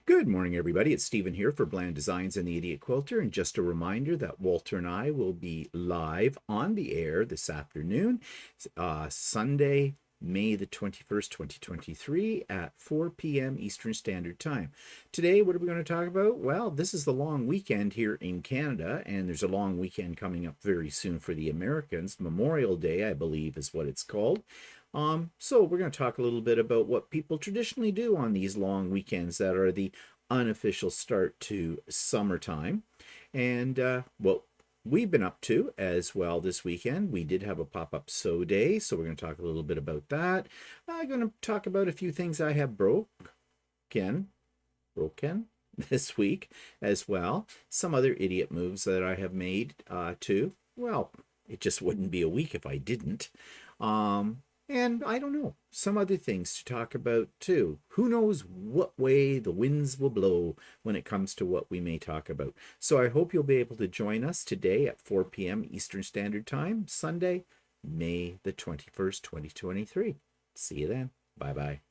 Good morning, everybody. It's Stephen here for Bland Designs and the Idiot Quilter. And just a reminder that Walter and I will be live on the air this afternoon, Sunday, May the 21st, 2023 at 4 p.m. Eastern Standard Time. Today, what are we going to talk about? Well, this is the long weekend here in Canada, and there's a long weekend coming up very soon for the Americans. Memorial Day, I believe, is what it's called. So we're going to talk a little bit about what people traditionally do on these long weekends that are the unofficial start to summertime, and what we've been up to as well this weekend. We did have a pop-up sew day, so we're going to talk a little bit about that. I'm going to talk about a few things I have broken this week as well. Some other idiot moves that I have made too. Well, it just wouldn't be a week if I didn't. And I don't know, some other things to talk about too. Who knows what way the winds will blow when it comes to what we may talk about. So I hope you'll be able to join us today at 4 p.m. Eastern Standard Time, Sunday, May the 21st, 2023. See you then. Bye-bye.